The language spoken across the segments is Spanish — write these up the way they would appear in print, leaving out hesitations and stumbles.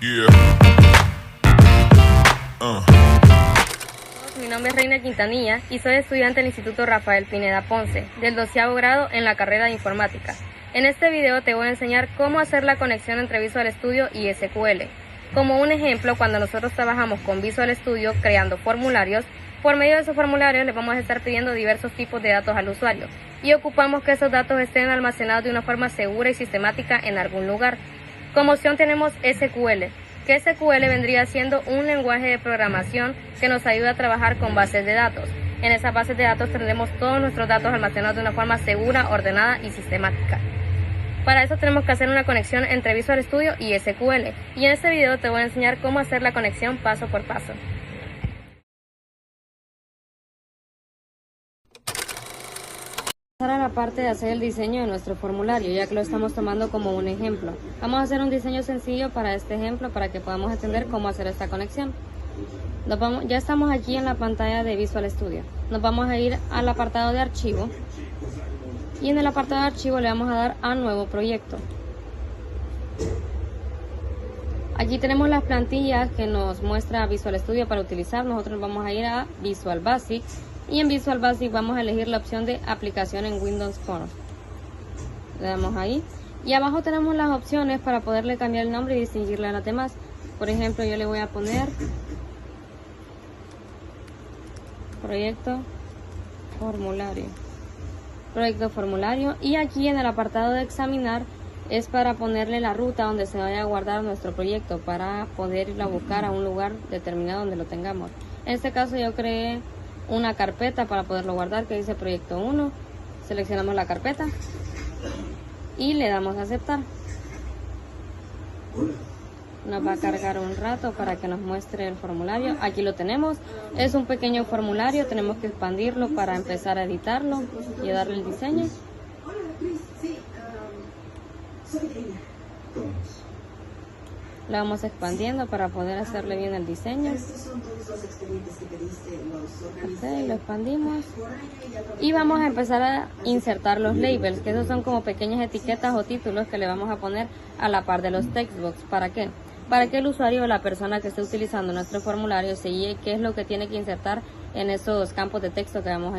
Yeah. Mi nombre es Reina Quintanilla y soy estudiante del Instituto Rafael Pineda Ponce, del 12º grado en la carrera de Informática. En este video te voy a enseñar cómo hacer la conexión entre Visual Studio y SQL. Como un ejemplo, cuando nosotros trabajamos con Visual Studio creando formularios, por medio de esos formularios les vamos a estar pidiendo diversos tipos de datos al usuario y ocupamos que esos datos estén almacenados de una forma segura y sistemática en algún lugar. Como opción tenemos SQL, que SQL vendría siendo un lenguaje de programación que nos ayuda a trabajar con bases de datos. En esas bases de datos tendremos todos nuestros datos almacenados de una forma segura, ordenada y sistemática. Para eso tenemos que hacer una conexión entre Visual Studio y SQL, y en este video te voy a enseñar cómo hacer la conexión paso por paso. Pasar a la parte de hacer el diseño de nuestro formulario, ya que lo estamos tomando como un ejemplo. Vamos a hacer un diseño sencillo para este ejemplo para que podamos entender cómo hacer esta conexión. Ya estamos aquí en la pantalla de Visual Studio. Nos vamos a ir al apartado de archivo y en el apartado de archivo le vamos a dar a nuevo proyecto. Aquí tenemos las plantillas que nos muestra Visual Studio para utilizar. Nosotros vamos a ir a Visual Basic y en Visual Basic vamos a elegir la opción de aplicación en Windows Phone. Le damos ahí y abajo tenemos las opciones para poderle cambiar el nombre y distinguirle a las demás. Por ejemplo, yo le voy a poner proyecto formulario y aquí en el apartado de examinar es para ponerle la ruta donde se vaya a guardar nuestro proyecto para poder ir a buscar a un lugar determinado donde lo tengamos. En este caso yo creé una carpeta para poderlo guardar que dice proyecto 1, seleccionamos la carpeta y le damos a aceptar. Nos va a cargar un rato para que nos muestre el formulario. Aquí lo tenemos, es un pequeño formulario, tenemos que expandirlo para empezar a editarlo y a darle el diseño. Lo vamos expandiendo para poder hacerle bien el diseño. Ok, lo expandimos y vamos a empezar a insertar los labels, que esos son como pequeñas etiquetas o títulos que le vamos a poner a la par de los textbox. ¿Para qué? Para que el usuario o la persona que esté utilizando nuestro formulario se guíe qué es lo que tiene que insertar en esos campos de texto que vamos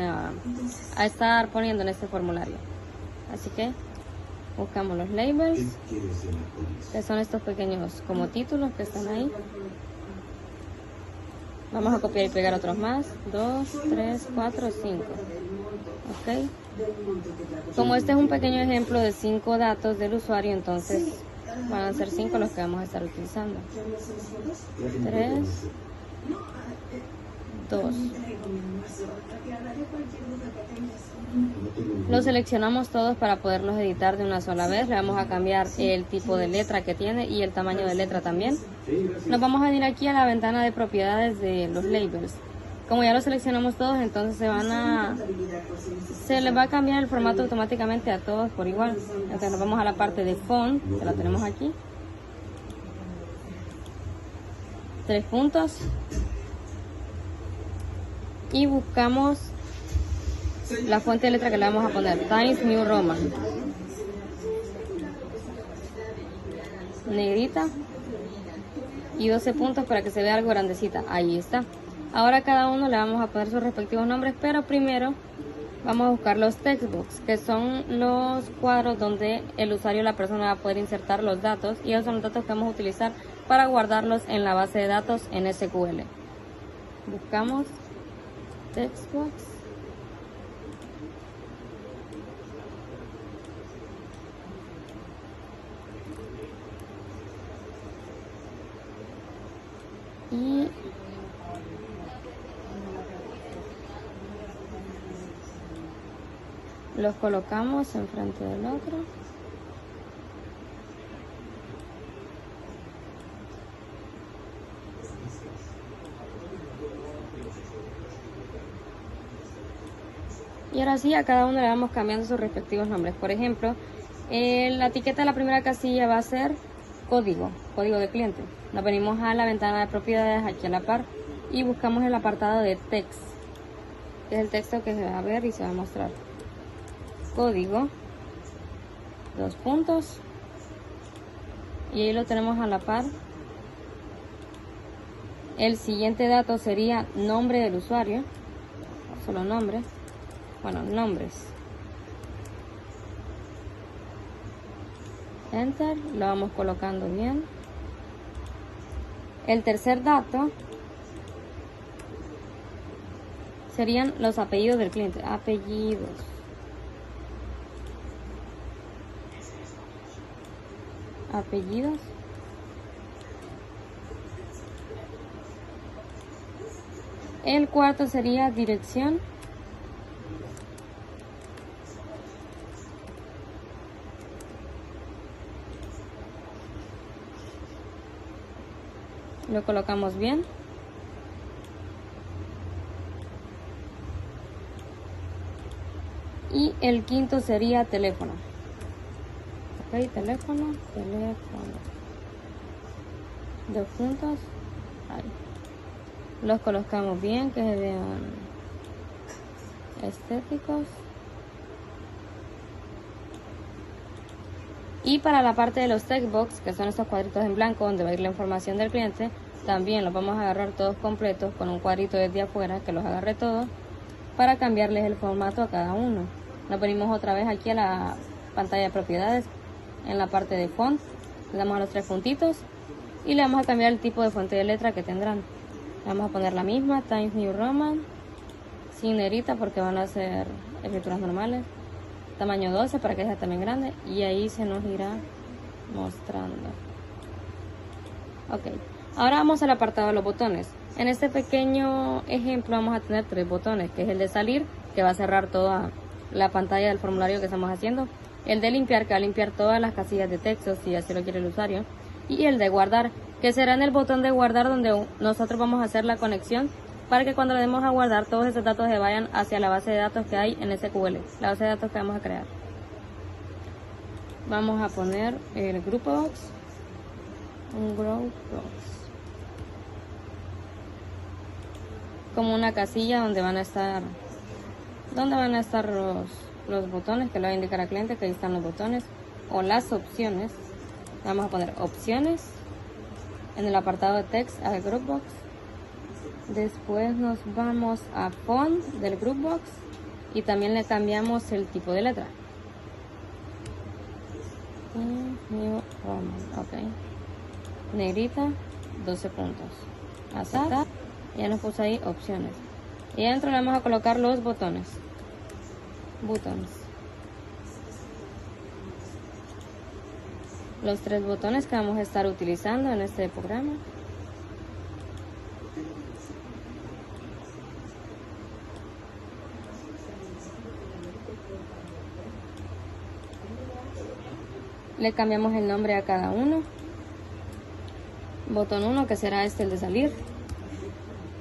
a estar poniendo en este formulario. Así que buscamos los labels, que son estos pequeños como títulos que están ahí. Vamos a copiar y pegar otros más. 2, 3, 4, 5. Ok. Como este es un pequeño ejemplo de 5 datos del usuario, entonces van a ser 5 los que vamos a estar utilizando. 3, 2. Los seleccionamos todos para poderlos editar de una sola vez. Le vamos a cambiar el tipo de letra que tiene y el tamaño de letra también. Nos vamos a ir aquí a la ventana de propiedades de los labels. Como ya los seleccionamos todos, entonces se les va a cambiar el formato automáticamente a todos por igual. Entonces nos vamos a la parte de font, que la tenemos aquí. 3 puntos. Y buscamos la fuente de letra que le vamos a poner, Times New Roman. Negrita. Y 12 puntos para que se vea algo grandecita. Ahí está. Ahora a cada uno le vamos a poner sus respectivos nombres, pero primero vamos a buscar los textbox, que son los cuadros donde el usuario o la persona va a poder insertar los datos, y esos son los datos que vamos a utilizar para guardarlos en la base de datos en SQL. Buscamos textbox. Y los colocamos enfrente del otro. Y ahora sí, a cada uno le vamos cambiando sus respectivos nombres. Por ejemplo, la etiqueta de la primera casilla va a ser código de cliente. Nos venimos a la ventana de propiedades aquí a la par y buscamos el apartado de text, que es el texto que se va a ver y se va a mostrar. Código, 2 puntos, y ahí lo tenemos a la par El siguiente dato sería nombre del usuario, solo nombre, bueno, nombres. Enter, lo vamos colocando bien. El tercer dato serían los apellidos del cliente, apellidos. Apellidos. El cuarto sería dirección. Lo colocamos bien. Y el quinto sería teléfono. Ok, teléfono. Dos puntos. Ahí. Los colocamos bien, que se vean estéticos. Y para la parte de los text box, que son estos cuadritos en blanco donde va a ir la información del cliente, también los vamos a agarrar todos completos con un cuadrito desde afuera que los agarre todos para cambiarles el formato a cada uno. Nos venimos otra vez aquí a la pantalla de propiedades, en la parte de font, le damos a los tres puntitos y le vamos a cambiar el tipo de fuente de letra que tendrán. Le vamos a poner la misma, Times New Roman, sin negrita porque van a ser escrituras normales. Tamaño 12 para que sea también grande y ahí se nos irá mostrando. Ok, ahora vamos al apartado de los botones. En este pequeño ejemplo vamos a tener tres botones, que es el de salir, que va a cerrar toda la pantalla del formulario que estamos haciendo, el de limpiar, que va a limpiar todas las casillas de texto si así lo quiere el usuario, y el de guardar, que será en el botón de guardar donde nosotros vamos a hacer la conexión para que cuando le demos a guardar todos esos datos se vayan hacia la base de datos que hay en SQL, la base de datos que vamos a crear. Vamos a poner el grupo box, un group box, como una casilla donde van a estar los botones, que le va a indicar al cliente que ahí están los botones, o las opciones. Vamos a poner opciones en el apartado de text al group box. Después nos vamos a font del group box y también le cambiamos el tipo de letra. New Roman, ok. Negrita, 12 puntos. Azar, ya nos puso ahí opciones. Y adentro le vamos a colocar los botones. Buttons. Los tres botones que vamos a estar utilizando en este programa. Le cambiamos el nombre a cada uno. Botón 1, que será este, el de salir.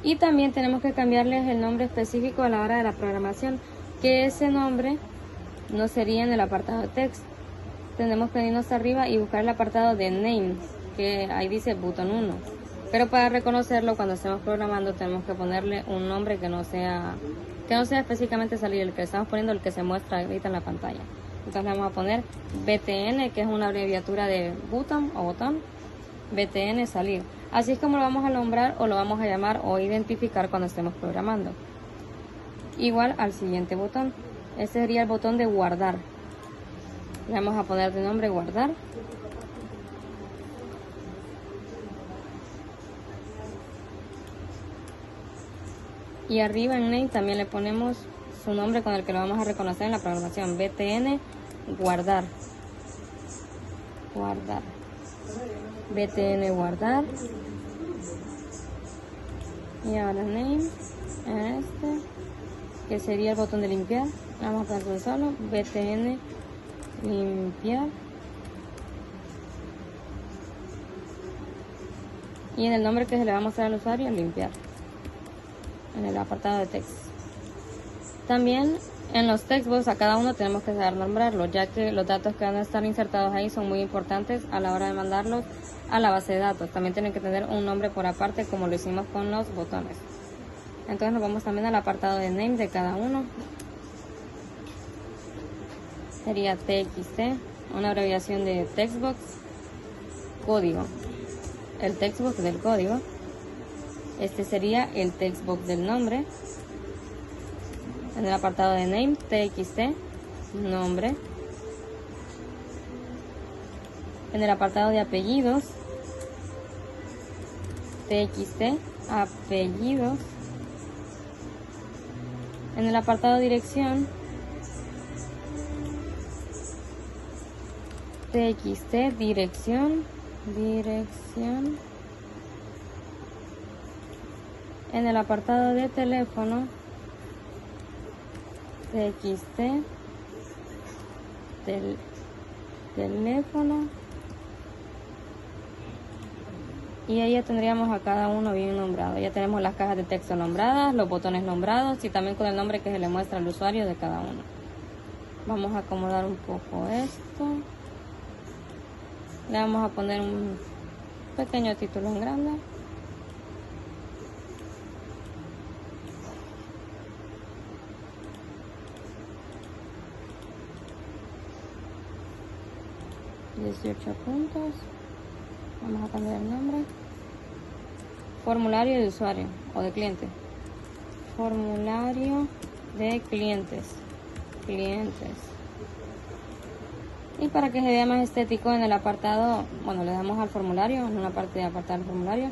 Y también tenemos que cambiarles el nombre específico a la hora de la programación, que ese nombre no sería en el apartado de text. Tenemos que irnos arriba y buscar el apartado de name, que ahí dice botón 1. Pero para reconocerlo cuando estemos programando tenemos que ponerle un nombre que no sea específicamente salir, el que estamos poniendo, el que se muestra ahorita en la pantalla. Entonces le vamos a poner BTN, que es una abreviatura de button o botón, BTN salir. Así es como lo vamos a nombrar o lo vamos a llamar o identificar cuando estemos programando. Igual al siguiente botón. Este sería el botón de guardar. Le vamos a poner de nombre guardar. Y arriba en name también le ponemos su nombre con el que lo vamos a reconocer en la programación. BTN guardar. Guardar. BTN guardar. Y ahora name en este, que sería el botón de limpiar. Vamos a poner un solo. BTN limpiar. Y en el nombre que se le va a mostrar al usuario, limpiar. En el apartado de text. También en los textbox a cada uno tenemos que saber nombrarlo, ya que los datos que van a estar insertados ahí son muy importantes a la hora de mandarlos a la base de datos. También tienen que tener un nombre por aparte, como lo hicimos con los botones. Entonces nos vamos también al apartado de name de cada uno. Sería TXT, una abreviación de textbox, código. El textbox del código. Este sería el text box del nombre. En el apartado de name, TXT, nombre. En el apartado de apellidos, TXT, apellidos. En el apartado de dirección, TXT, dirección. En el apartado de teléfono, TXT, teléfono. Y ahí ya tendríamos a cada uno bien nombrado. Ya tenemos las cajas de texto nombradas, los botones nombrados y también con el nombre que se le muestra al usuario de cada uno. Vamos a acomodar un poco esto. Le vamos a poner un pequeño título en grande. "18 puntos". Vamos a cambiar el nombre. Formulario de usuario o de cliente. Formulario de clientes. Y para que se vea más estético, en el apartado, le damos al formulario, en una parte de apartar el formulario.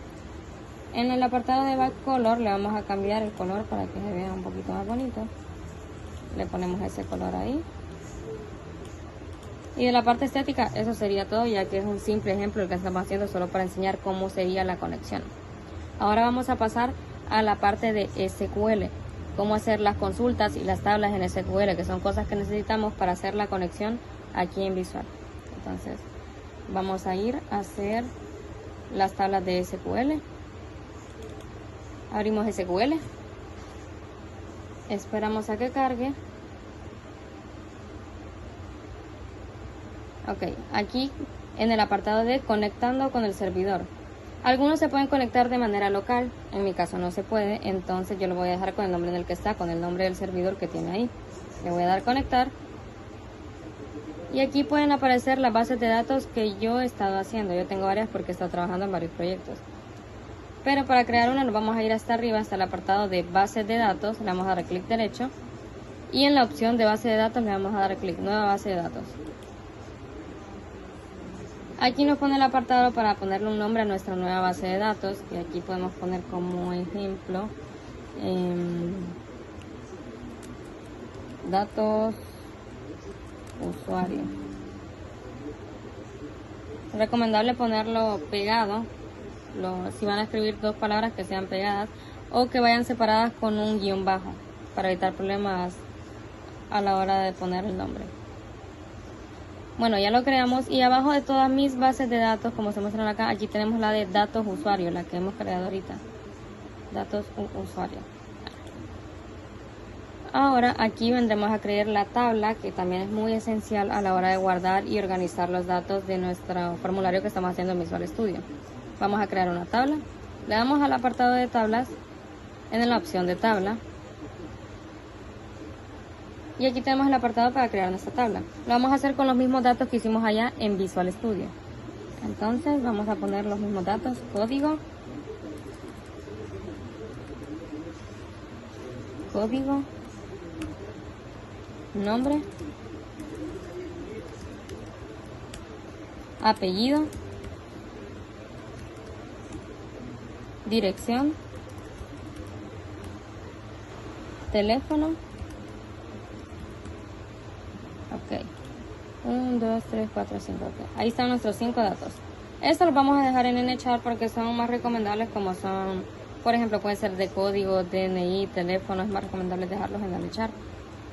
En el apartado de back color le vamos a cambiar el color para que se vea un poquito más bonito. Le ponemos ese color ahí. Y de la parte estética, eso sería todo, ya que es un simple ejemplo el que estamos haciendo solo para enseñar cómo sería la conexión. Ahora vamos a pasar a la parte de SQL, cómo hacer las consultas y las tablas en SQL, que son cosas que necesitamos para hacer la conexión aquí en Visual. Entonces, vamos a ir a hacer las tablas de SQL. Abrimos SQL. Esperamos a que cargue. Ok, aquí en el apartado de conectando con el servidor. Algunos se pueden conectar de manera local, en mi caso no se puede, entonces yo lo voy a dejar con el nombre en el que está, con el nombre del servidor que tiene ahí. Le voy a dar conectar. Y aquí pueden aparecer las bases de datos que yo he estado haciendo. Yo tengo varias porque he estado trabajando en varios proyectos. Pero para crear una nos vamos a ir hasta arriba, hasta el apartado de bases de datos. Le vamos a dar clic derecho. Y en la opción de base de datos le vamos a dar clic, nueva base de datos. Aquí nos pone el apartado para ponerle un nombre a nuestra nueva base de datos. Que aquí podemos poner como ejemplo datos usuario. Es recomendable ponerlo pegado, si van a escribir dos palabras que sean pegadas o que vayan separadas con un guión bajo para evitar problemas a la hora de poner el nombre. Bueno, ya lo creamos y abajo de todas mis bases de datos, como se muestran acá, aquí tenemos la de datos usuario, la que hemos creado ahorita. Datos usuario. Ahora aquí vendremos a crear la tabla, que también es muy esencial a la hora de guardar y organizar los datos de nuestro formulario que estamos haciendo en Visual Studio. Vamos a crear una tabla. Le damos al apartado de tablas, en la opción de tabla. Y aquí tenemos el apartado para crear nuestra tabla. Lo vamos a hacer con los mismos datos que hicimos allá en Visual Studio. Entonces vamos a poner los mismos datos, código, nombre, apellido, dirección, teléfono. Ok, 1, 2, 3, 4, 5. Okay. Ahí están nuestros 5 datos. Estos los vamos a dejar en NCHART porque son más recomendables, como son, por ejemplo, pueden ser de código, DNI, teléfono. Es más recomendable dejarlos en NCHART.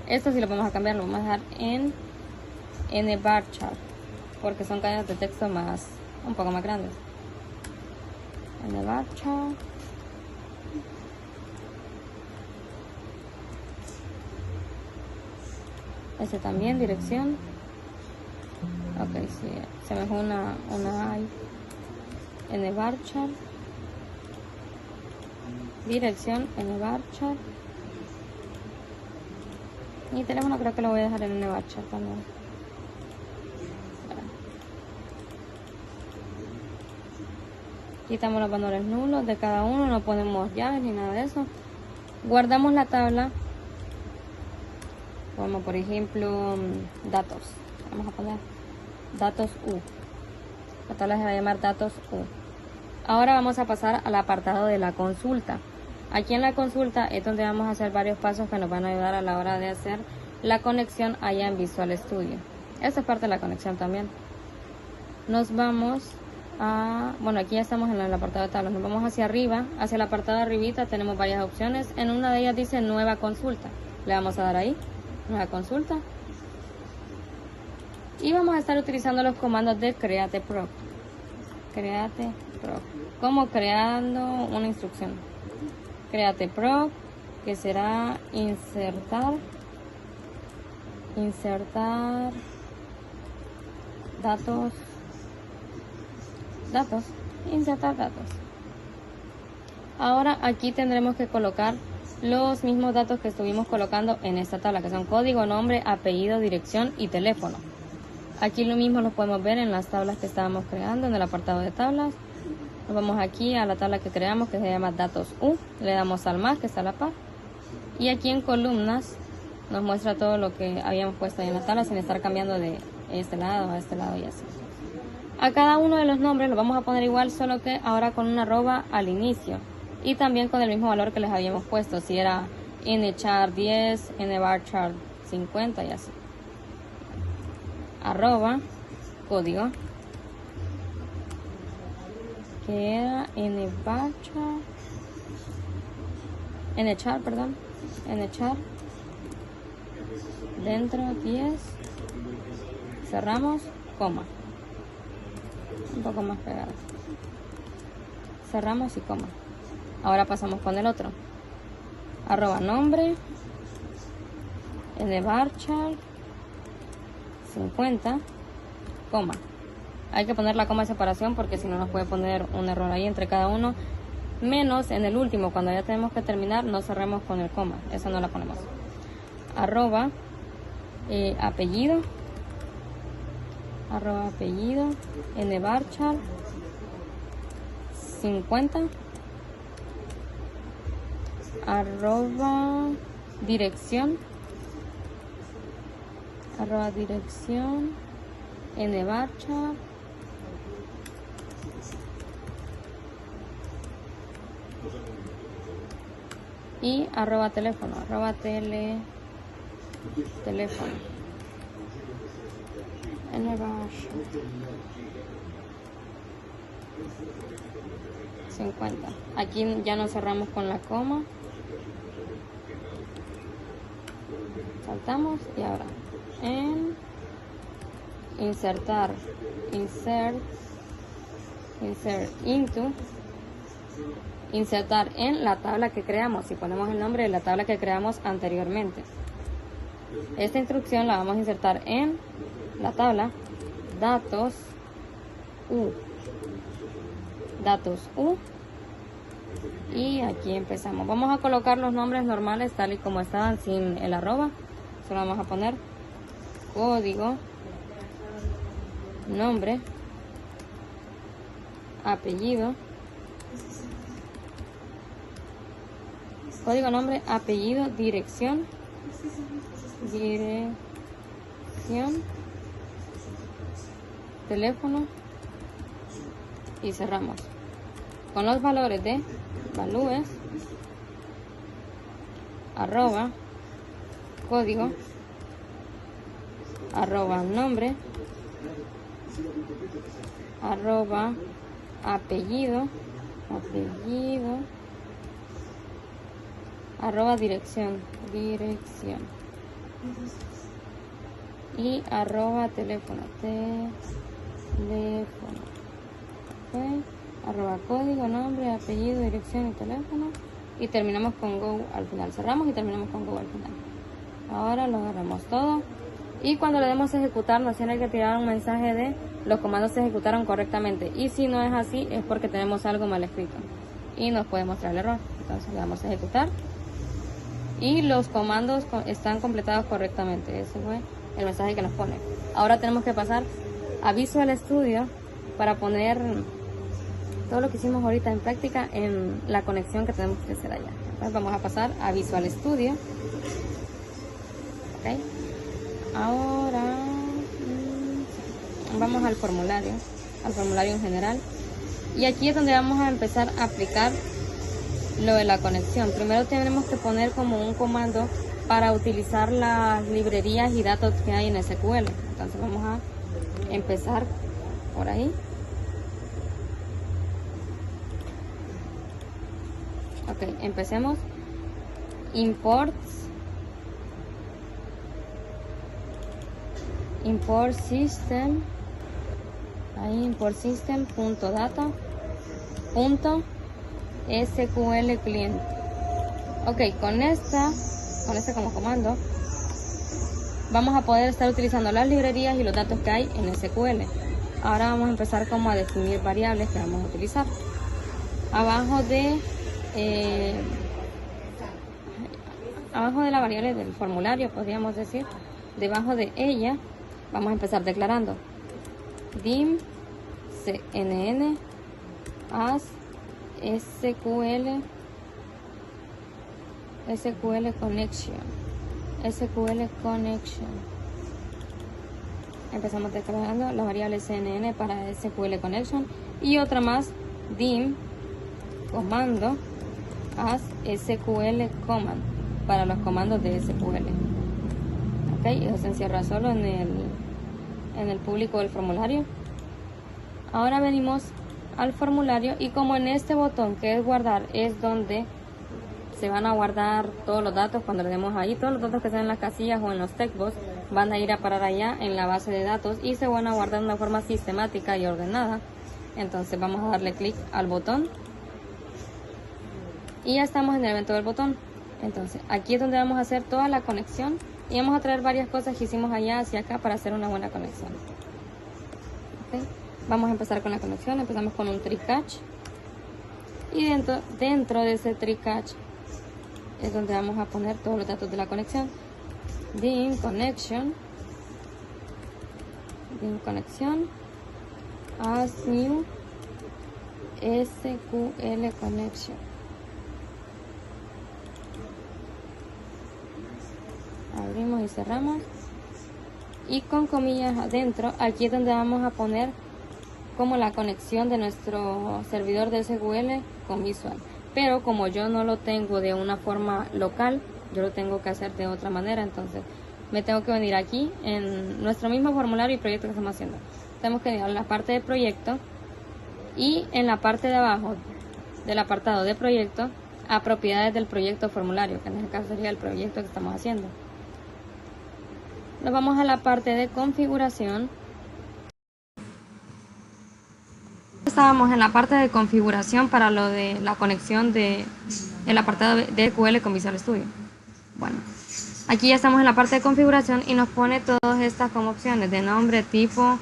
Estos sí los vamos a cambiar, los vamos a dejar en NVARCHART porque son cadenas de texto un poco más grandes. NVARCHART. Este también, dirección. Ok, sí, se me fue una I. NVARCHART. Dirección, NVARCHART. Mi teléfono creo que lo voy a dejar en NVARCHART también. Quitamos los valores nulos de cada uno, no ponemos llaves ni nada de eso. Guardamos la tabla, como por ejemplo datos. Vamos a poner datos U. La tabla se va a llamar datos U. Ahora vamos a pasar al apartado de la consulta. Aquí en la consulta es donde vamos a hacer varios pasos que nos van a ayudar a la hora de hacer la conexión allá en Visual Studio. Esta es parte de la conexión también. Nos vamos a... Bueno, aquí ya estamos en el apartado de tablas. Nos vamos hacia arriba. Hacia el apartado de arribita tenemos varias opciones. En una de ellas dice nueva consulta. Le vamos a dar ahí. Nueva consulta. Y vamos a estar utilizando los comandos de Create Proc. Create Proc. Como creando una instrucción. Create Proc, que será insertar datos, insertar datos. Ahora aquí tendremos que colocar los mismos datos que estuvimos colocando en esta tabla, que son código, nombre, apellido, dirección y teléfono. Aquí lo mismo lo podemos ver en las tablas que estábamos creando, en el apartado de tablas. Nos vamos aquí a la tabla que creamos, que se llama datos U. Le damos al más, que está a la par. Y aquí en columnas nos muestra todo lo que habíamos puesto ahí en la tabla, sin estar cambiando de este lado a este lado y así. A cada uno de los nombres los vamos a poner igual, solo que ahora con una arroba al inicio. Y también con el mismo valor que les habíamos puesto, si era nchar 10, nvarchar 50 y así. Arroba, código, que era nchar, dentro 10, cerramos, coma, un poco más pegado, cerramos y coma. Ahora pasamos con el otro, arroba nombre, nvarchar 50, coma. Hay que poner la coma de separación porque si no nos puede poner un error ahí entre cada uno, menos en el último, cuando ya tenemos que terminar, no cerremos con el coma, eso no la ponemos. Arroba apellido, nvarchar 50, arroba dirección, nvarchar y arroba teléfono, teléfono, nvarchar 50. Aquí ya nos cerramos con la coma, saltamos y ahora en insertar, insert into, insertar en la tabla que creamos, y ponemos el nombre de la tabla que creamos anteriormente. Esta instrucción la vamos a insertar en la tabla datos U, y aquí empezamos. Vamos a colocar los nombres normales tal y como estaban, sin el arroba. Solo vamos a poner código, nombre, apellido, dirección, teléfono y cerramos con los valores de valúes, arroba, código, arroba nombre, arroba apellido, arroba dirección y arroba teléfono, ¿okay? Arroba código, nombre, apellido, dirección y teléfono, y terminamos con Go al final. Cerramos y terminamos con Go al final. Ahora lo agarramos todo y cuando le demos a ejecutar nos tiene que tirar un mensaje de los comandos se ejecutaron correctamente, y si no es así es porque tenemos algo mal escrito y nos puede mostrar el error. Entonces le damos a ejecutar y los comandos están completados correctamente. Ese fue el mensaje que nos pone. Ahora tenemos que pasar a Visual Studio para poner todo lo que hicimos ahorita en práctica en la conexión que tenemos que hacer allá. Entonces vamos a pasar a Visual Studio. Okay. Ahora vamos al formulario en general. Y aquí es donde vamos a empezar a aplicar lo de la conexión. Primero tenemos que poner como un comando para utilizar las librerías y datos que hay en SQL. Entonces vamos a empezar por ahí. Ok, empecemos. Import system. Ahí import system.data.sql client. Ok, con este como comando vamos a poder estar utilizando las librerías y los datos que hay en SQL. Ahora vamos a empezar como a definir variables que vamos a utilizar. Abajo de la variable del formulario, podríamos decir, debajo de ella vamos a empezar declarando dim cnn as SQL connection. Empezamos declarando la variable cnn para SQL connection y otra más dim comando as SQL command para los comandos de SQL. Ok, eso se encierra solo en el público del formulario. Ahora venimos al formulario y como en este botón que es guardar es donde se van a guardar todos los datos, cuando le demos ahí, todos los datos que están en las casillas o en los textbox van a ir a parar allá en la base de datos y se van a guardar de una forma sistemática y ordenada. Entonces vamos a darle clic al botón y ya estamos en el evento del botón. Entonces aquí es donde vamos a hacer toda la conexión y vamos a traer varias cosas que hicimos allá hacia acá para hacer una buena conexión. ¿Okay? Vamos a empezar con la conexión. Empezamos con un try-catch y dentro de ese try-catch es donde vamos a poner todos los datos de la conexión. dim connection as new SQL connection. Abrimos y cerramos y con comillas adentro, aquí es donde vamos a poner como la conexión de nuestro servidor de SQL con Visual. Pero como yo no lo tengo de una forma local, yo lo tengo que hacer de otra manera, entonces me tengo que venir aquí en nuestro mismo formulario y proyecto que estamos haciendo. Tenemos que ir a la parte de proyecto y en la parte de abajo del apartado de proyecto a propiedades del proyecto formulario, que en este caso sería el proyecto que estamos haciendo. Nos vamos a la parte de configuración. Estábamos en la parte de configuración para lo de la conexión del apartado de SQL con Visual Studio. Bueno, aquí ya estamos en la parte de configuración y nos pone todas estas como opciones de nombre, tipo,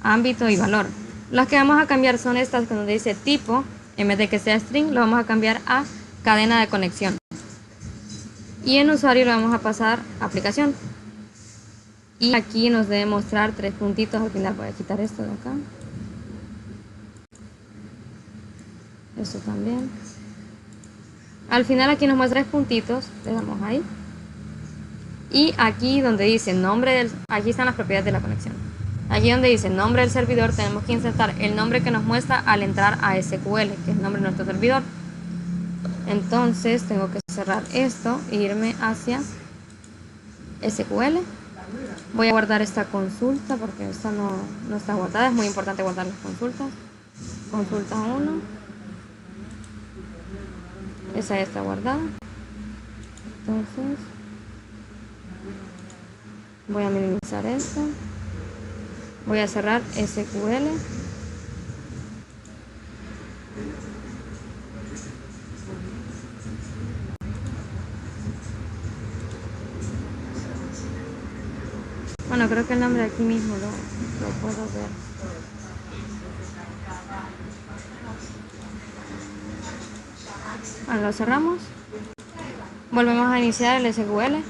ámbito y valor. Las que vamos a cambiar son estas que nos dice tipo, en vez de que sea string, lo vamos a cambiar a cadena de conexión. Y en usuario lo vamos a pasar a aplicación. Y aquí nos debe mostrar 3 puntitos al final. Voy a quitar esto de acá. Esto también. Al final aquí nos muestra 3 puntitos. Le damos ahí. Y aquí donde dice nombre aquí están las propiedades de la conexión. Aquí donde dice nombre del servidor tenemos que insertar el nombre que nos muestra al entrar a SQL, que es el nombre de nuestro servidor. Entonces tengo que cerrar esto e irme hacia SQL. Voy a guardar esta consulta porque esta no está guardada. Es muy importante guardar las consultas. Consulta 1. Esa ya está guardada. Entonces voy a minimizar esto. Voy a cerrar SQL. Bueno, creo que el nombre de aquí mismo lo puedo ver. Bueno, lo cerramos. Volvemos a iniciar el SQL.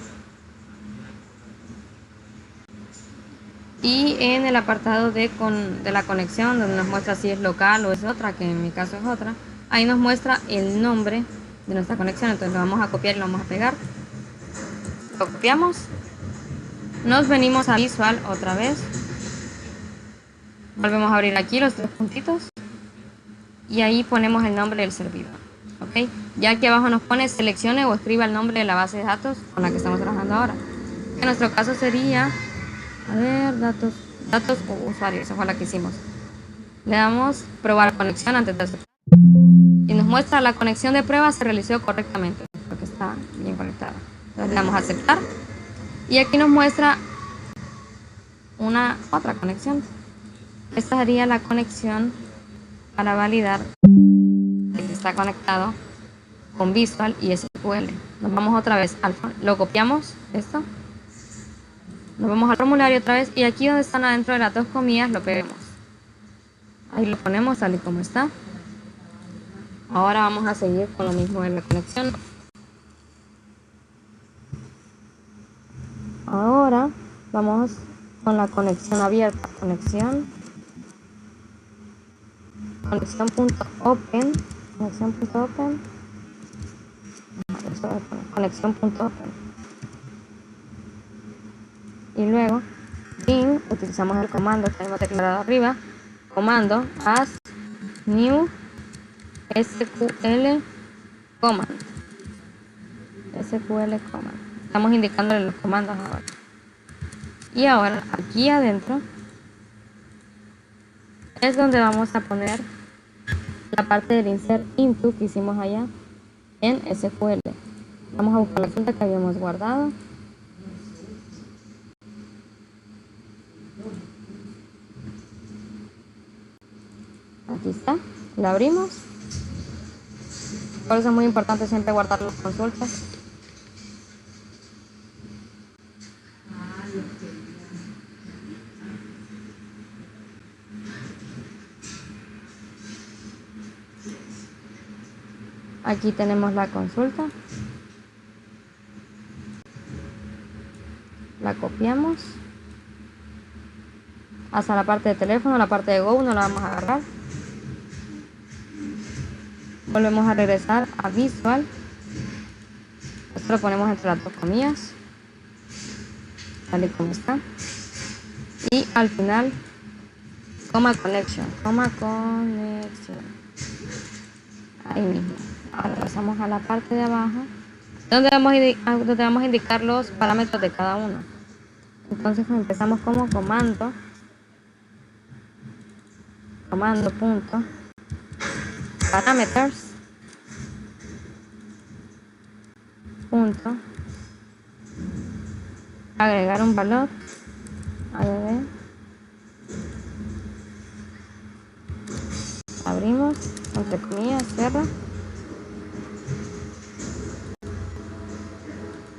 Y en el apartado de la conexión, donde nos muestra si es local o es otra, que en mi caso es otra, ahí nos muestra el nombre de nuestra conexión. Entonces lo vamos a copiar y lo vamos a pegar. Lo copiamos. Nos venimos a Visual otra vez. Volvemos a abrir aquí los tres puntitos. Y ahí ponemos el nombre del servidor. ¿Ok? Ya aquí abajo nos pone seleccione o escriba el nombre de la base de datos con la que estamos trabajando ahora. En nuestro caso sería, a ver, datos o usuario, esa fue la que hicimos. Le damos probar conexión antes de aceptar. Y nos muestra la conexión de prueba se realizó correctamente, porque está bien conectada. Entonces le damos a aceptar. Y aquí nos muestra otra conexión. Esta sería la conexión para validar que está conectado con Visual y SQL. Nos vamos otra vez lo copiamos, esto. Nos vamos al formulario otra vez y aquí donde están adentro de las dos comillas lo pegamos. Ahí lo ponemos tal y como está. Ahora vamos a seguir con lo mismo de la conexión. Ahora vamos con la conexión abierta. Conexión.open. Conexión.open. Y luego utilizamos el comando que tenemos declarado arriba. Comando as new SQL command. Estamos indicándole los comandos ahora. Y ahora aquí adentro es donde vamos a poner la parte del insert into que hicimos allá en SQL. Vamos a buscar la celda que habíamos guardado. Aquí está, la abrimos. Por eso es muy importante siempre guardar las consultas. Aquí tenemos la consulta. La copiamos. Hasta la parte de teléfono, la parte de Go no la vamos a agarrar. Volvemos a regresar a Visual. Esto lo ponemos entre las dos comillas, tal y como está. Y al final, coma connection. Ahí mismo. Ahora pasamos a la parte de abajo, donde vamos a indicar los parámetros de cada uno. Entonces empezamos como comando punto parameters punto agregar un valor add, abrimos entre comillas, cierra,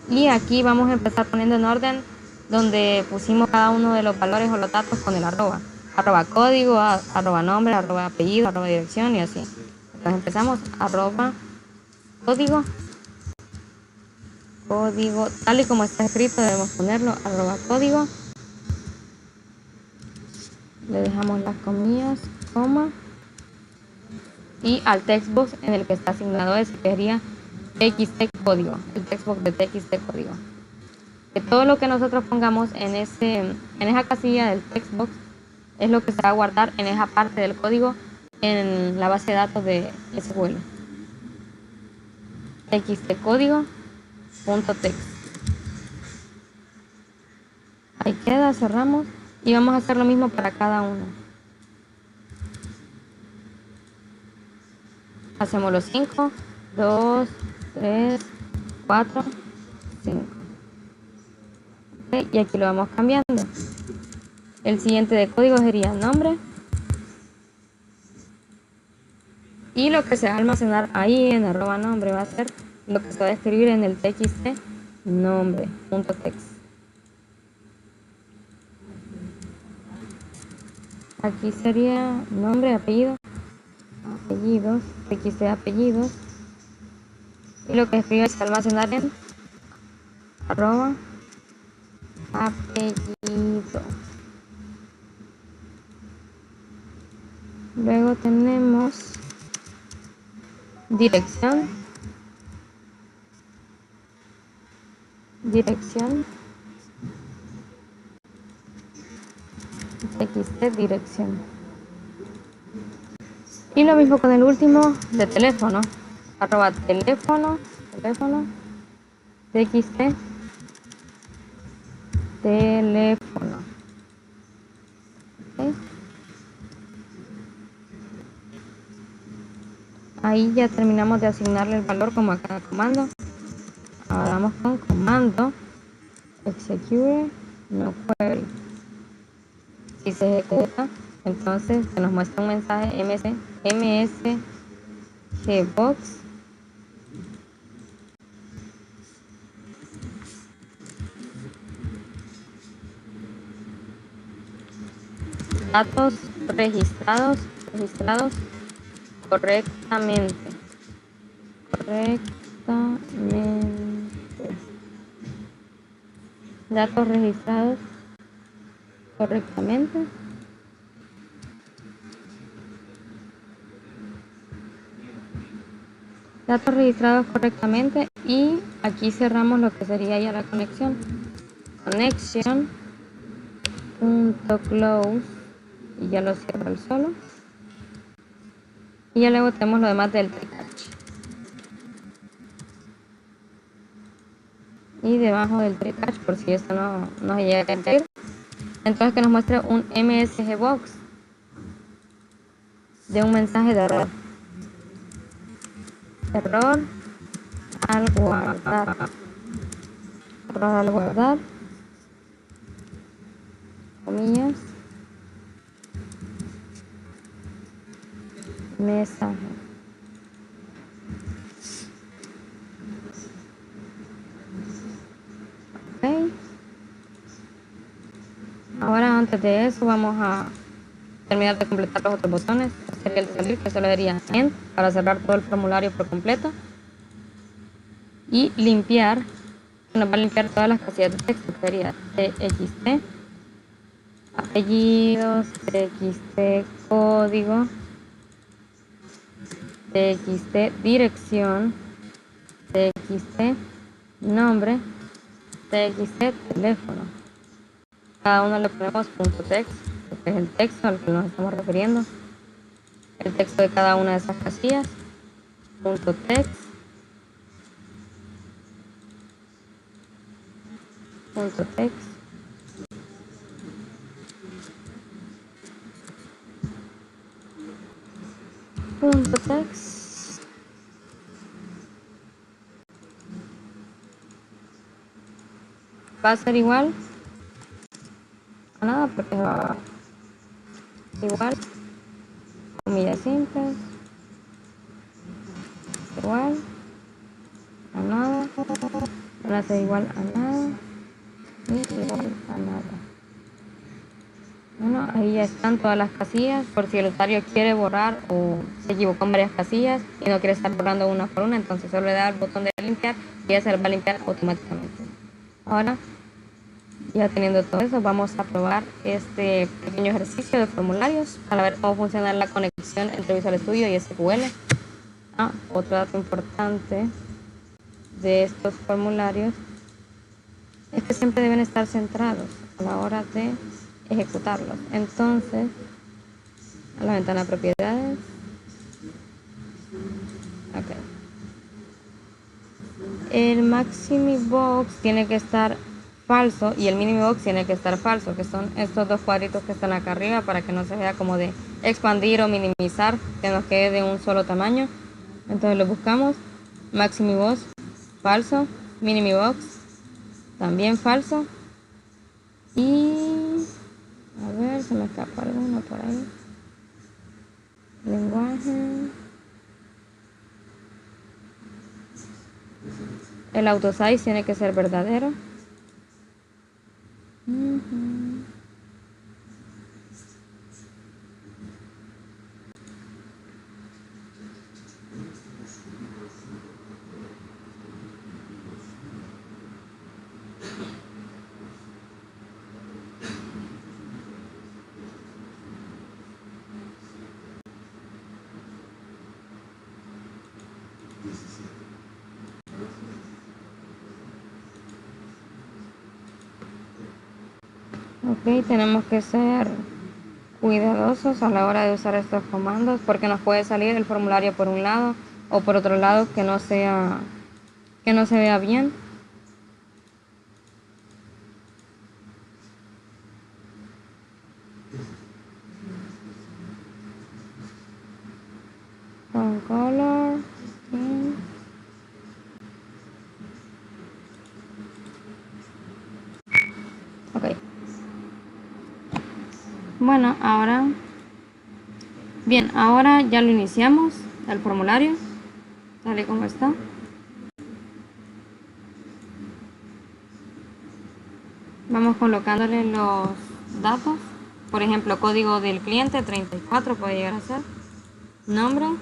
y aquí vamos a empezar poniendo en orden donde pusimos cada uno de los valores o los datos con el arroba código, arroba nombre, arroba apellido, arroba dirección y así. Entonces empezamos arroba código, tal y como está escrito debemos ponerlo, arroba código, le dejamos las comillas, coma, y al textbox en el que está asignado ese, que sería txt código, el textbox de txt código. Que todo lo que nosotros pongamos en esa casilla del textbox es lo que se va a guardar en esa parte del código en la base de datos de SQL. txtcódigo.text. Ahí queda, cerramos y vamos a hacer lo mismo para cada uno. Hacemos los 5, 2, 3, 4, 5. Okay, y aquí lo vamos cambiando. El siguiente de código sería nombre. Y lo que se va a almacenar ahí en arroba nombre va a ser lo que se va a escribir en el txt nombre.text. Aquí sería nombre, apellidos, txt apellidos. Y lo que escribe se va a almacenar en arroba apellido. Luego tenemos dirección, txt dirección. Y lo mismo con el último de teléfono, arroba teléfono, txt teléfono. ¿Okay? Ahí ya terminamos de asignarle el valor como a cada comando. Ahora vamos con comando execute no query. Si se ejecuta, entonces se nos muestra un mensaje msgbox datos registrados correctamente. Datos registrados correctamente. Datos registrados correctamente, y aquí cerramos lo que sería ya la conexión. Connection.close, y ya lo cierro el solo. Y ya luego tenemos lo demás del try-catch. Y debajo del try-catch, por si esto no se llega a caer, entonces que nos muestre un msgbox de un mensaje de error. Error al guardar, comillas, mensaje. Okay. Ahora, antes de eso, vamos a terminar de completar los otros botones. Este sería el salir, que solo daría end para cerrar todo el formulario por completo. Y limpiar, nos va a limpiar todas las casillas de texto, que sería txt, apellidos, txt código, txt dirección, txt nombre, txt teléfono. Cada uno le ponemos .text, que es el texto al que nos estamos refiriendo. El texto de cada una de esas casillas. .text, text, va a ser igual a nada, porque va igual, comillas simples, igual a nada, van a ser igual a nada y igual a nada. Bueno, ahí ya están todas las casillas, por si el usuario quiere borrar o se equivocó en varias casillas y no quiere estar borrando una por una, entonces solo le da el botón de limpiar y ya se va a limpiar automáticamente. Ahora, ya teniendo todo eso, vamos a probar este pequeño ejercicio de formularios para ver cómo funciona la conexión entre Visual Studio y SQL. Otro dato importante de estos formularios es que siempre deben estar centrados a la hora de ejecutarlos. Entonces, a la ventana de propiedades, el maximibox tiene que estar falso y el minimibox tiene que estar falso, que son estos dos cuadritos que están acá arriba, para que no se vea como de expandir o minimizar, que nos quede de un solo tamaño. Entonces lo buscamos, maximibox falso, minimibox también falso, y a ver, se me escapa alguno por ahí. Lenguaje, el autosize tiene que ser verdadero. Ok, tenemos que ser cuidadosos a la hora de usar estos comandos porque nos puede salir el formulario por un lado o por otro lado que no se vea bien. Con color, sí. Ok. Bueno, ahora ya lo iniciamos, el formulario, tal y como está. Vamos colocándole los datos, por ejemplo, código del cliente 34 puede llegar a ser, nombres,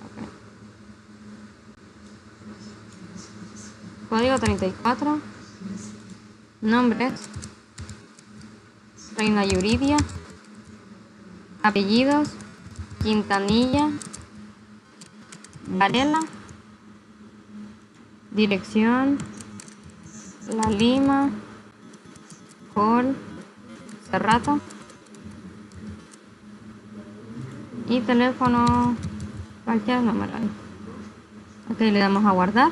okay. Código 34, nombres, Reina Yuridia, apellidos, Quintanilla, Varela, dirección, La Lima, Col, Cerrato y teléfono, cualquier número ahí. Ok, le damos a guardar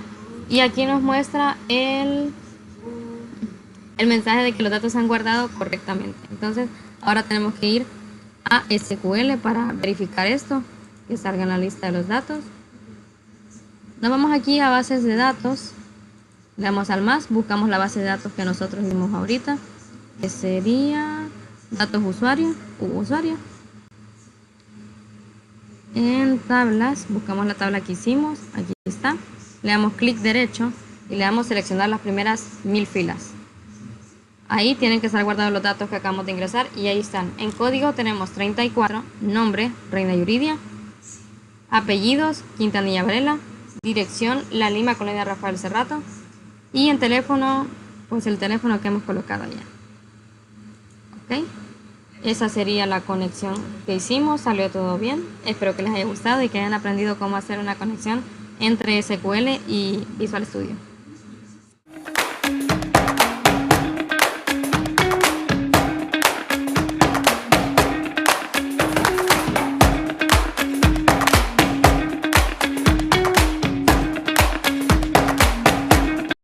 y aquí nos muestra el mensaje de que los datos se han guardado correctamente. Entonces ahora tenemos que ir a SQL para verificar esto, que salga en la lista de los datos. Nos vamos aquí a bases de datos, le damos al más, buscamos la base de datos que nosotros vimos ahorita, que sería datos usuario u usuario. En tablas, buscamos la tabla que hicimos, aquí está, le damos clic derecho y le damos seleccionar las primeras 1000 filas. Ahí tienen que estar guardados los datos que acabamos de ingresar y ahí están. En código tenemos 34, nombre, Reina Yuridia, apellidos, Quintanilla Varela, dirección, La Lima, Colonia Rafael Cerrato, y en teléfono, pues el teléfono que hemos colocado allá. Ok, esa sería la conexión que hicimos, salió todo bien. Espero que les haya gustado y que hayan aprendido cómo hacer una conexión entre SQL y Visual Studio.